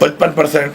55%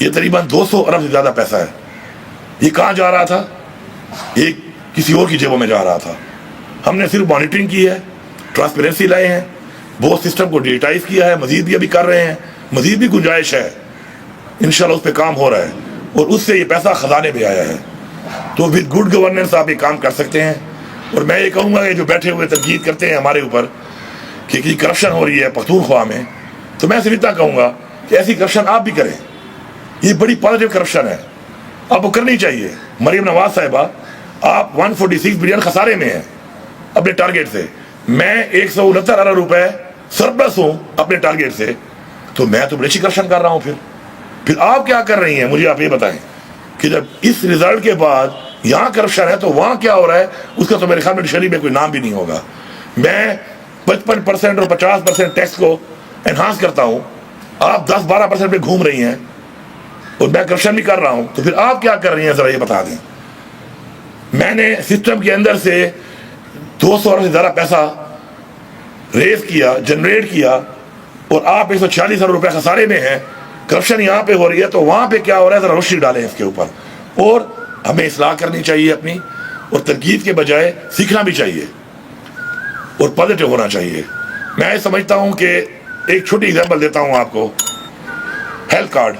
یہ تقریباً 200 ارب سے زیادہ پیسہ ہے. یہ کہاں جا رہا تھا؟ یہ کسی اور کی جیبوں میں جا رہا تھا. ہم نے صرف مانیٹرنگ کی ہے, ٹرانسپیرنسی لائے ہیں, بہت سسٹم کو ڈیجیٹائز کیا ہے, مزید بھی ابھی کر رہے ہیں, مزید بھی گنجائش ہے, انشاءاللہ اس پہ کام ہو رہا ہے, اور اس سے یہ پیسہ خزانے پہ آیا ہے. تو ود گڈ گورننس آپ یہ کام کر سکتے ہیں. اور میں یہ کہوں گا کہ جو بیٹھے ہوئے تنقید کرتے ہیں ہمارے اوپر کہ کرپشن ہو رہی ہے پختونخوا میں, تو میں صرف اتنا کہوں گا کہ ایسی کرپشن آپ بھی کریں. یہ بڑی پازیٹیو کرپشن ہے, آپ کو کرنی چاہیے. مریم نواز صاحبہ, آپ 146 بلین خسارے میں ہیں اپنے ٹارگیٹ سے, میں 169 ارب روپے سرپلس ہوں اپنے ٹارگیٹ سے, تو میں تو بڑی اچھی کرپشن کر رہا ہوں. پھر آپ کیا کر رہی ہیں, مجھے آپ یہ بتائیں کہ جب اس رزلٹ کے بعد یہاں کرپشن ہے تو وہاں کیا ہو رہا ہے, اس کا تو میرے خیال میں ڈکشنری میں کوئی نام بھی نہیں ہوگا. میں 55% اور 50% ٹیکس کو انہانس کرتا ہوں, آپ 10-12% پہ گھوم رہی ہیں, اور میں کرپشن بھی کر رہا ہوں. تو پھر آپ کیا کر رہی ہیں, ذرا یہ بتا دیں. میں نے سسٹم کے اندر سے 200 ارب سے زیادہ پیسہ ریز کیا, جنریٹ کیا, اور آپ 146 ارب روپے خسارے میں ہیں. کرپشن یہاں پہ ہو رہی ہے, تو وہاں پہ کیا ہو رہا ہے, ذرا روشنی ڈالیں اس کے اوپر. اور ہمیں اصلاح کرنی چاہیے اپنی, اور تنقید کے بجائے سیکھنا بھی چاہیے اور پازیٹیو ہونا چاہیے. میں یہ سمجھتا ہوں کہ ایک چھوٹی ایگزامپل دیتا ہوں آپ کو. ہیلتھ کارڈ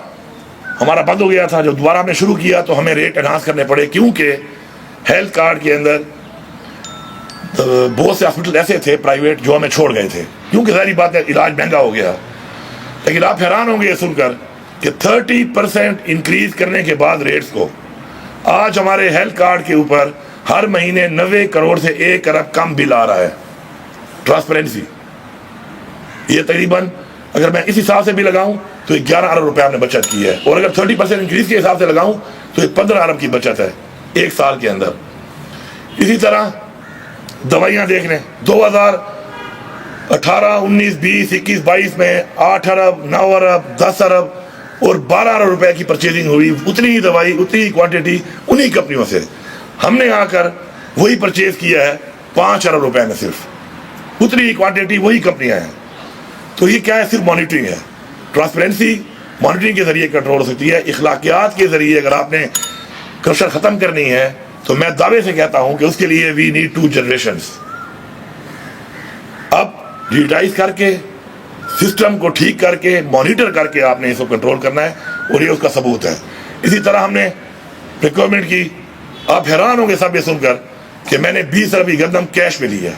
ہمارا بند ہو گیا تھا, جب دوبارہ ہم نے شروع کیا تو ہمیں ریٹ انہانس کرنے پڑے, کیونکہ ہیلتھ کارڈ کے اندر بہت سے ہاسپٹل ایسے تھے پرائیویٹ جو ہمیں چھوڑ گئے تھے, کیونکہ ظاہری بات ہے علاج مہنگا ہو گیا. لیکن آپ حیران ہوں گے یہ سن کر کہ 30% انکریز کرنے کے بعد ریٹس کو, آج ہمارے ہیلتھ کارڈ کے اوپر ہر مہینے 90 کروڑ سے 1 ارب کم بل آ رہا ہے. ٹرانسپیرنسی, یہ تقریباً اگر میں اس حساب سے بھی لگاؤں تو 11 ارب روپے آپ نے بچت کی ہے, اور اگر 30% انکریز کے حساب سے لگاؤں تو 15 ارب کی بچت ہے ایک سال کے اندر. اسی طرح دوائیاں دیکھ لیں, 2018, 19, 20, 21, 22 میں 8 ارب, 9 ارب, 10 ارب اور 12 ارب روپے کی پرچیزنگ ہوئی. اتنی ہی دوائی, اتنی ہی کوانٹٹی انہی کمپنیوں سے. ہم نے آ کر وہی پرچیز کیا ہے 5 ارب روپے میں, صرف اتنی ہی کوانٹٹی, وہی کمپنیاں ہیں. تو یہ کیا ہے, صرف مانیٹرنگ ہے. ٹرانسپیرنسی مانیٹرنگ کے ذریعے کنٹرول ہو سکتی ہے. اخلاقیات کے ذریعے اگر آپ نے کرپشن ختم کرنی ہے تو میں دعوے سے کہتا ہوں کہ اس کے لیے وی نیڈ 2 جنریشنز. اب ڈیجیٹائز کر کے, سسٹم کو ٹھیک کر کے, مانیٹر کر کے آپ نے اس کو کنٹرول کرنا ہے, اور یہ اس کا ثبوت ہے. اسی طرح ہم نے پریکیورمنٹ کی. آپ حیران ہوں گے سب یہ سن کر کہ میں نے 20 ارب کی گندم کیش میں لی ہے,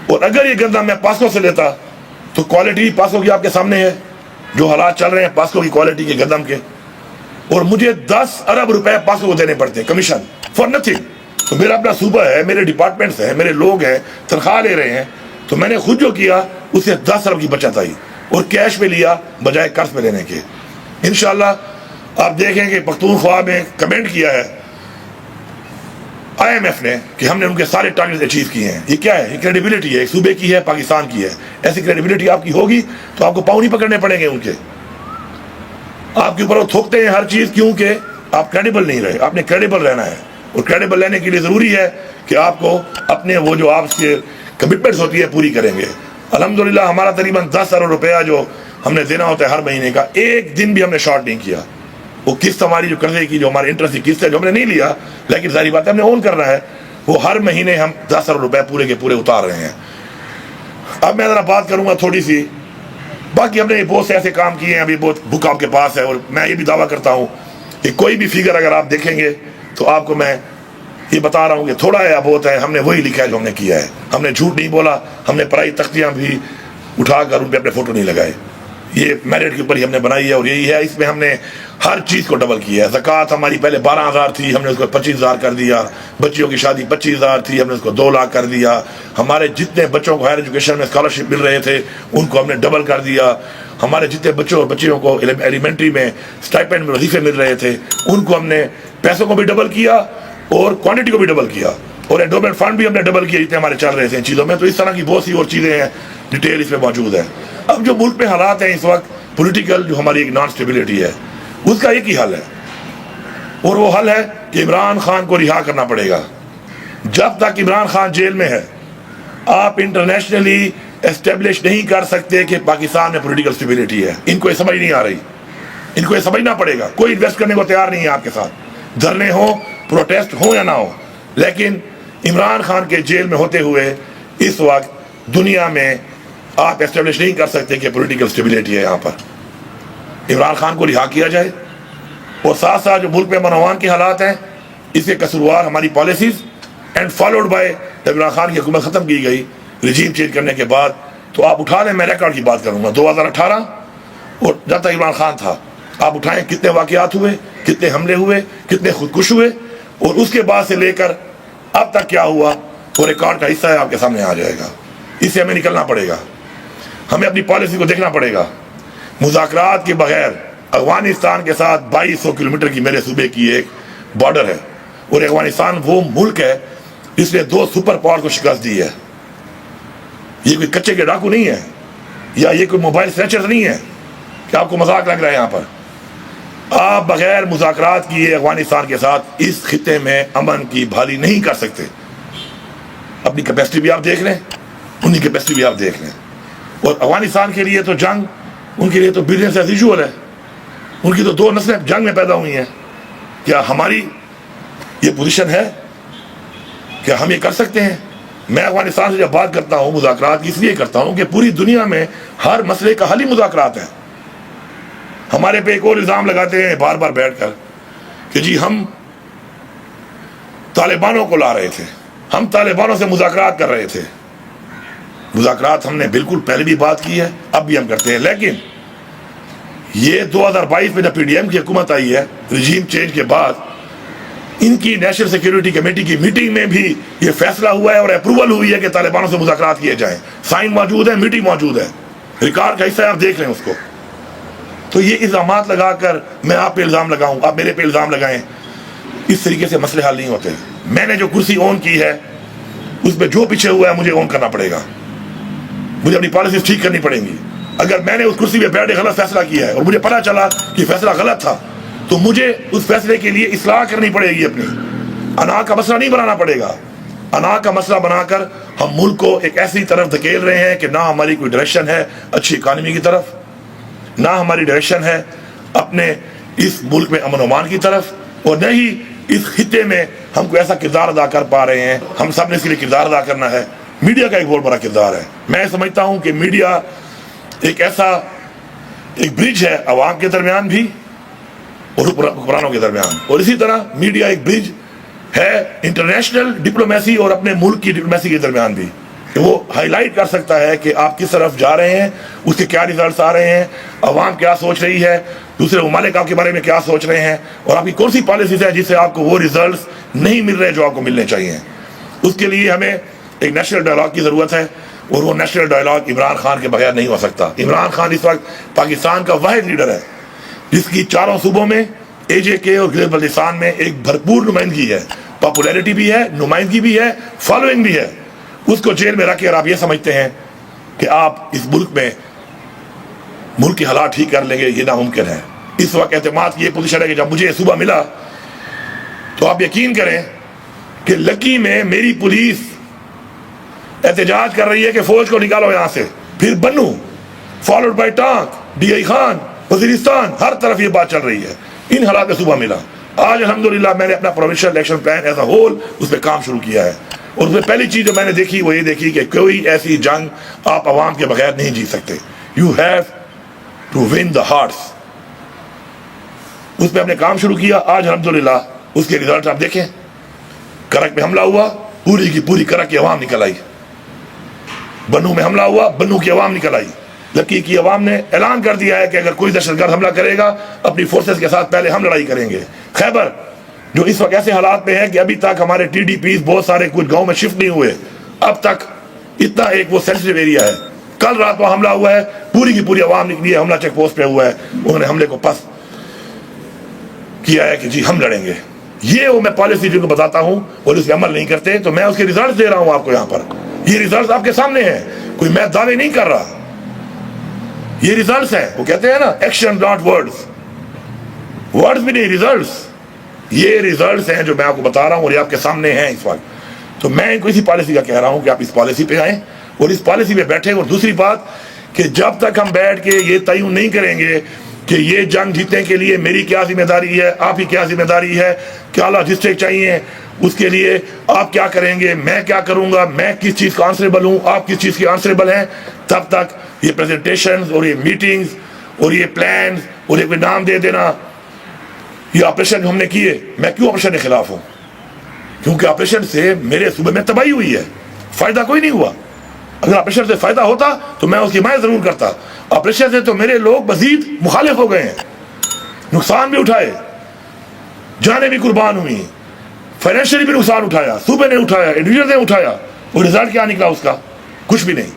اور اگر یہ گندم میں پاسکو سے لیتا تو کوالٹی پاسکو کی آپ کے سامنے ہے, جو حالات چل رہے ہیں پاسکو کی کوالٹی کے گندم کے, اور مجھے 10 ارب روپے پاسکو کو دینے پڑتے ہیں کمیشن فار نتھنگ. تو میرا اپنا صوبہ ہے, میرے ڈپارٹمنٹس ہیں, میرے لوگ ہیں, تنخواہ لے رہے ہیں. تو میں نے خود جو کیا اس سے 10 ارب کی بچت آئی, اور کیش میں لیا بجائے قرض میں لینے کے. انشاءاللہ آپ دیکھیں کہ پختونخوا میں کمنٹ کیا ہے IMF نے کہ ہم نے ان کے سارے ٹارگیٹ اچیو کیے ہیں. یہ کیا ہے, یہ کریڈیبلٹی ہے, ایک صوبے کی ہے, پاکستان کی ہے. ایسی کریڈیبلٹی آپ کی ہوگی تو آپ کو پاؤں نہیں پکڑنے پڑیں گے ان کے, آپ کے اوپر وہ تھوکتے ہیں ہر چیز, کیونکہ آپ کریڈیبل نہیں رہے. آپ نے کریڈیبل رہنا ہے, اور کریڈیبل رہنے کے لیے ضروری ہے کہ آپ کو اپنے وہ جو آپ سے کمٹمنٹس ہوتی ہے پوری کریں گے. الحمدللہ ہمارا تقریباً 10 ارب روپیہ جو ہم نے دینا ہوتا ہے ہر مہینے کا, ایک دن بھی ہم نے شارٹ نہیں کیا. وہ قسط ہماری جو قرضے کی, جو ہمارے انٹرسٹ کی قسط ہے, جو ہم نے نہیں لیا, لیکن ظاہری بات ہے ہم نے اون کرنا ہے, وہ ہر مہینے ہم 10 ارب روپے پورے کے پورے اتار رہے ہیں. اب میں ذرا بات کروں گا تھوڑی سی, باقی ہم نے بہت سے ایسے کام کیے ہیں, ابھی بہت بک آپ کے پاس ہے, اور میں یہ بھی دعویٰ کرتا ہوں کہ کوئی بھی فگر اگر آپ دیکھیں گے تو آپ کو میں یہ بتا رہا ہوں کہ تھوڑا ہے یا بہت ہے, ہم نے وہی لکھا ہے جو ہم نے کیا ہے. ہم نے جھوٹ نہیں بولا, ہم نے پرائی تختیاں بھی اٹھا کر ان پہ اپنے فوٹو نہیں لگائے. یہ میرٹ کے اوپر ہی ہم نے بنائی ہے, اور یہی ہے. اس میں ہم نے ہر چیز کو ڈبل کیا ہے. زکوٰۃ ہماری پہلے 12,000 تھی, ہم نے اس کو 25,000 کر دیا. بچیوں کی شادی 25,000 تھی, ہم نے اس کو 2 لاکھ کر دیا. ہمارے جتنے بچوں کو ہائر ایجوکیشن میں اسکالرشپ مل رہے تھے ان کو ہم نے ڈبل کر دیا. ہمارے جتنے بچوں اور بچیوں کو ایلیمنٹری میں اسٹائپینڈ میں وظیفے مل رہے تھے ان کو ہم نے پیسوں کو بھی ڈبل کیا اور کوانٹٹی کو بھی ڈبل کیا, اور انڈومنٹ فنڈ بھی ہم نے ڈبل کیا جتنے ہمارے چل رہے تھے ان چیزوں میں. تو اس طرح کی بہت سی اور چیزیں ہیں, ڈیٹیل اس میں موجود ہے. اب جو ملک میں حالات ہیں اس وقت پولیٹیکل, جو ہماری ایک نان اسٹیبلٹی ہے, اس کا ایک ہی حل ہے, اور وہ حل ہے کہ عمران خان کو رہا کرنا پڑے گا. جب تک عمران خان جیل میں ہے آپ انٹرنیشنلی اسٹیبلش نہیں کر سکتے کہ پاکستان میں پولیٹیکل اسٹیبلٹی ہے. ان کو یہ سمجھ نہیں آ رہی. ان کو یہ سمجھنا پڑے گا. کوئی انویسٹ کرنے کو تیار نہیں ہے آپ کے ساتھ، دھرنے ہو، پروٹیسٹ ہو یا نہ ہو. لیکن عمران خان کے جیل میں ہوتے ہوئے اس وقت دنیا میں آپ اسٹیبلش نہیں کر سکتے کہ پولیٹیکل اسٹیبلٹی ہے یہاں پر. عمران خان کو رہا کیا جائے، اور ساتھ ساتھ جو ملک میں امن و امان کے حالات ہیں اس کے قصوروار ہماری پالیسیز، اینڈ فالوڈ بائی جب عمران خان کی حکومت ختم کی گئی رجیم چینج کرنے کے بعد، تو آپ اٹھا لیں، میں ریکارڈ کی بات کروں گا 2018 اور جب تک عمران خان تھا، آپ اٹھائیں کتنے واقعات ہوئے، کتنے حملے ہوئے، کتنے خودکش ہوئے، اور اس کے بعد سے لے کر اب تک کیا ہوا، وہ ریکارڈ کا حصہ ہے، آپ کے سامنے آ جائے گا. اس سے ہمیں نکلنا پڑے گا، ہمیں اپنی پالیسی کو دیکھنا پڑے گا. مذاکرات کے بغیر افغانستان کے ساتھ 2200 کلومیٹر کی میرے صوبے کی ایک بارڈر ہے، اور افغانستان وہ ملک ہے جس نے 2 سپر پاور کو شکست دی ہے. یہ کوئی کچے کے ڈاکو نہیں ہے، یا یہ کوئی موبائل سنیچر نہیں ہے کہ آپ کو مذاق لگ رہا ہے. یہاں پر آپ بغیر مذاکرات کیے افغانستان کے ساتھ اس خطے میں امن کی بحالی نہیں کر سکتے. اپنی کیپیسٹی بھی آپ دیکھ لیں، ان کی کیپیسٹی بھی آپ دیکھ لیں. اور افغانستان کے لیے تو جنگ، ان کے لیے تو بزنس ایز یوزول ہے. ان کی تو 2 نسلیں جنگ میں پیدا ہوئی ہیں. کیا ہماری یہ پوزیشن ہے؟ کیا ہم یہ کر سکتے ہیں؟ میں افغانستان سے جب بات کرتا ہوں مذاکرات کی، اس لیے کرتا ہوں کہ پوری دنیا میں ہر مسئلے کا حل ہی مذاکرات ہے. ہمارے پہ ایک اور الزام لگاتے ہیں بار بار بیٹھ کر کہ جی ہم طالبانوں کو لا رہے تھے، ہم طالبانوں سے مذاکرات کر رہے تھے. مذاکرات ہم نے بالکل پہلے بھی بات کی ہے، اب بھی ہم کرتے ہیں. لیکن یہ 2022 میں جب پی ڈی ایم کی حکومت آئی ہے رجیم چینج کے بعد، ان کی نیشنل سیکیورٹی کمیٹی کی میٹنگ میں بھی یہ فیصلہ ہوا ہے اور اپروول ہوئی ہے کہ طالبانوں سے مذاکرات کیے جائیں. سائن موجود ہے، میٹنگ موجود ہے، ریکارڈ کا حصہ ہے، آپ دیکھ لیں اس کو. تو یہ الزامات لگا کر میں آپ پہ الزام لگاؤں، آپ میرے پہ الزام لگائیں، اس طریقے سے مسئلے حل نہیں ہوتے. میں نے جو کرسی اون کی ہے اس پہ جو پیچھے ہوا ہے مجھے اون کرنا پڑے گا، مجھے اپنی پالیسیز ٹھیک کرنی پڑیں گی. اگر میں نے اس کرسی پہ بیٹھ کے غلط فیصلہ کیا ہے اور مجھے پتا چلا کہ فیصلہ غلط تھا، تو مجھے اس فیصلے کے لیے اصلاح کرنی پڑے گی. اپنی انا کا مسئلہ نہیں بنانا پڑے گا. انا کا مسئلہ بنا کر ہم ملک کو ایک ایسی طرف دھکیل رہے ہیں کہ نہ ہماری کوئی ڈائریکشن ہے اچھی اکانومی کی طرف، نہ ہماری ڈائریکشن ہے اپنے اس ملک میں امن و امان کی طرف، اور نہ ہی اس خطے میں ہم کو ایسا کردار ادا کر پا رہے ہیں. ہم سب نے اس کے لیے کردار ادا کرنا ہے. میڈیا کا ایک بہت بڑا کردار ہے. میں سمجھتا ہوں کہ میڈیا ایک برج ہے عوام کے درمیان بھی اور حکمرانوں کے درمیان، اور اسی طرح میڈیا ایک برج ہے انٹرنیشنل ڈپلومیسی اور اپنے ملک کی ڈپلومیسی کے درمیان بھی، کہ وہ ہائی لائٹ کر سکتا ہے کہ آپ کس طرف جا رہے ہیں، اس کے کیا ریزلٹس آ رہے ہیں، عوام کیا سوچ رہی ہے، دوسرے ممالک آپ کے بارے میں کیا سوچ رہے ہیں، اور آپ کی کون سی پالیسیز ہیں جس سے آپ کو وہ ریزلٹس نہیں مل رہے جو آپ کو ملنے چاہیے. اس کے لیے ہمیں ایک نیشنل ڈائلاگ کی ضرورت ہے، اور وہ نیشنل ڈائلاگ عمران خان کے بغیر نہیں ہو سکتا. عمران خان اس وقت پاکستان کا واحد لیڈر ہے جس کی 4 صوبوں میں AJK اور گلگت بلتستان میں ایک بھرپور نمائندگی ہے، پاپولیرٹی بھی ہے، نمائندگی بھی ہے، فالوئنگ بھی ہے. اس کو جیل میں رکھ کر آپ یہ سمجھتے ہیں کہ آپ اس ملک میں ملک کی حالات ٹھیک کر لیں گے، یہ ناممکن ہے. اس وقت اعتماد کی یہ پوزیشن ہے کہ جب مجھے یہ صوبہ ملا تو آپ یقین کریں کہ لکی میں میری پولیس احتجاج کر رہی ہے کہ فوج کو نکالو یہاں سے، پھر Bannu followed by Tank, DI Khan, Waziristan, ہر طرف یہ بات چل رہی ہے. ان حالات میں صوبہ ملا. آج الحمدللہ میں نے اپنا provincial election plan as a whole اس پہ کام شروع کیا ہے، اور اس میں پہلی چیز جو میں نے دیکھی وہ یہ دیکھی کہ کوئی ایسی جنگ آپ عوام کے بغیر نہیں جیت سکتے. You have to win the hearts. اس پہ ہم نے کام شروع کیا. آج الحمدللہ اس کے ریزلٹ آپ دیکھیں. کرک میں حملہ ہوا، پوری کی پوری کرک کی عوام نکل آئی. بنو میں حملہ ہوا، بنو کی عوام نکل آئی. لکی کی عوام نے اعلان کر دیا ہے کہ اگر کوئی دہشت گرد حملہ کرے گا اپنی فورسز کے ساتھ پہلے ہم لڑائی کریں گے. خیبر جو اس وقت ایسے حالات میں ہے کہ ابھی تک ہمارے TDPs بہت سارے کچھ گاؤں میں شفٹ نہیں ہوئے، اب تک اتنا ایک وہ سینسٹیو ایریا ہے. کل رات کو حملہ ہوا ہے، پوری کی پوری عوام نکلی ہے، حملہ چیک پوسٹ پہ ہوا ہے، انہوں نے حملے کو پس کیا ہے کہ جی ہم لڑیں گے. یہ وہ میں پالیسی جن کو بتاتا ہوں اور اس پہ عمل نہیں کرتے، تو میں اس کے ریزلٹس دے رہا ہوں آپ کو. یہاں پر یہ ریزلٹس آپ کے سامنے ہیں، کوئی میں دعوے نہیں کر رہا، یہ ریزلٹس ہیں. وہ کہتے ہیں نا ایکشن ناٹ ورڈز، ورڈز بھی نہیں، ریزلٹس. یہ ریزلٹس ہیں جو میں آپ کو بتا رہا ہوں اور یہ آپ کے سامنے ہیں اس وقت. تو میں ان کو اسی پالیسی کا کہہ رہا ہوں کہ آپ اس پالیسی پہ آئیں اور اس پالیسی پہ بیٹھیں. اور دوسری بات کہ جب تک ہم بیٹھ کے یہ تعین نہیں کریں گے کہ یہ جنگ جیتنے کے لیے میری کیا ذمہ داری ہے, آپ کی کیا ذمہ داری ہے, کیا لاجسٹک چاہیے, اس کے لیے آپ کیا کریں گے, میں کیا کروں گا, میں کس چیز کا آنسریبل ہوں, آپ کس چیز کے آنسریبل ہیں, تب تک یہ پریزنٹیشنز اور یہ میٹنگز اور یہ پلانز اور یہ کوئی نام دے دینا, یہ آپریشن ہم نے کیے. میں کیوں آپریشن کے خلاف ہوں؟ کیونکہ آپریشن سے میرے صوبے میں تباہی ہوئی ہے, فائدہ کوئی نہیں ہوا. اگر آپریشن سے فائدہ ہوتا تو میں اس کی حمایت ضرور کرتا. آپریشن سے تو میرے لوگ مزید مخالف ہو گئے ہیں, نقصان بھی اٹھائے, جانیں بھی قربان ہوئی, فائنینشلی بھی نقصان اٹھایا, صوبے نے اٹھایا, انڈیویجل نے اٹھایا, اور رزلٹ کیا نکلا اس کا؟ کچھ بھی نہیں.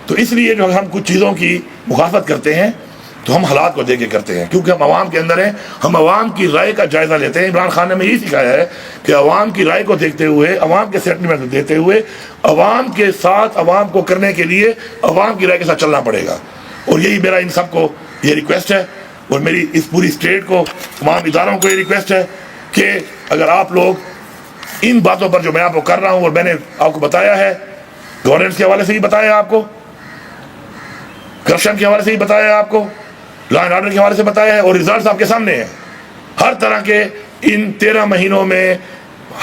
تو اس لیے جو ہم کچھ چیزوں کی مخالفت کرتے ہیں تو ہم حالات کو دیکھ کے کرتے ہیں, کیونکہ ہم عوام کے اندر ہیں, ہم عوام کی رائے کا جائزہ لیتے ہیں. عمران خان نے ہمیں یہی سکھایا ہے کہ عوام کی رائے کو دیکھتے ہوئے, عوام کے سینٹیمنٹ دیتے ہوئے, عوام کے ساتھ عوام کو کرنے کے لیے عوام کی رائے کے ساتھ چلنا پڑے گا. اور یہی میرا ان سب کو یہ ریکویسٹ ہے, اور میری اس پوری اسٹیٹ کو, تمام اداروں کو یہ ریکویسٹ ہے کہ اگر آپ لوگ ان باتوں پر جو میں آپ کو کر رہا ہوں, اور میں نے آپ کو بتایا ہے, گورننس کے حوالے سے ہی بتایا آپ کو, کرپشن کے حوالے سے ہی بتایا آپ کو, لا اینڈ آرڈر کے حوالے سے بتایا ہے, اور ریزلٹس آپ کے سامنے ہیں. ہر طرح کے ان 13 مہینوں میں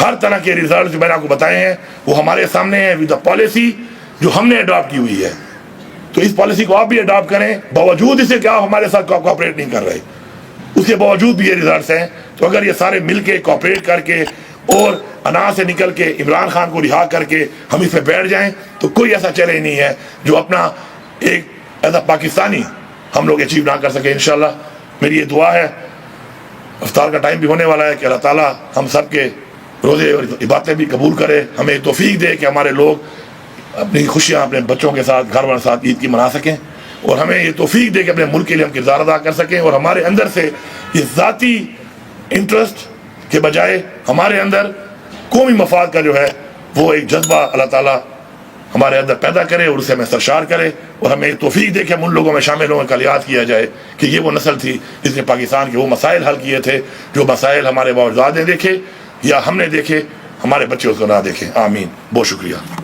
ہر طرح کے ریزلٹس جو میں نے آپ کو بتائے ہیں وہ ہمارے سامنے ہیں, ود دا پالیسی جو ہم نے اڈاپٹ کی ہوئی ہے. تو اس پالیسی کو آپ بھی اڈاپٹ کریں, باوجود اسے کہ آپ ہمارے ساتھ کوآپریٹ نہیں کر رہے, اس کے باوجود بھی یہ ریزلٹس ہیں. تو اگر یہ سارے مل کے کوآپریٹ کر کے اور انا سے نکل کے عمران خان کو رہا کر کے ہم اس پہ بیٹھ جائیں تو کوئی ایسا چیلنج نہیں ہے جو اپنا ایک ایز اے پاکستانی ہم لوگ اچیو نہ کر سکیں. انشاءاللہ میری یہ دعا ہے, افطار کا ٹائم بھی ہونے والا ہے, کہ اللہ تعالیٰ ہم سب کے روزے اور عبادتیں بھی قبول کرے, ہمیں توفیق دے کہ ہمارے لوگ اپنی خوشیاں اپنے بچوں کے ساتھ, گھر والوں کے ساتھ عید کی منا سکیں, اور ہمیں یہ توفیق دے کہ اپنے ملک کے لیے ہم کردار ادا کر سکیں, اور ہمارے اندر سے یہ ذاتی انٹرسٹ کے بجائے ہمارے اندر قومی مفاد کا جو ہے وہ ایک جذبہ اللہ تعالیٰ ہمارے اندر پیدا کرے اور اسے ہمیں سرشار کرے, اور ہمیں توفیق دے کہ ہم ان لوگوں میں شامل ہوں, کل یاد کیا جائے کہ یہ وہ نسل تھی جس نے پاکستان کے وہ مسائل حل کیے تھے جو مسائل ہمارے باوجود نے دیکھے یا ہم نے دیکھے, ہمارے بچے اس کو نہ دیکھیں. آمین. بہت شکریہ.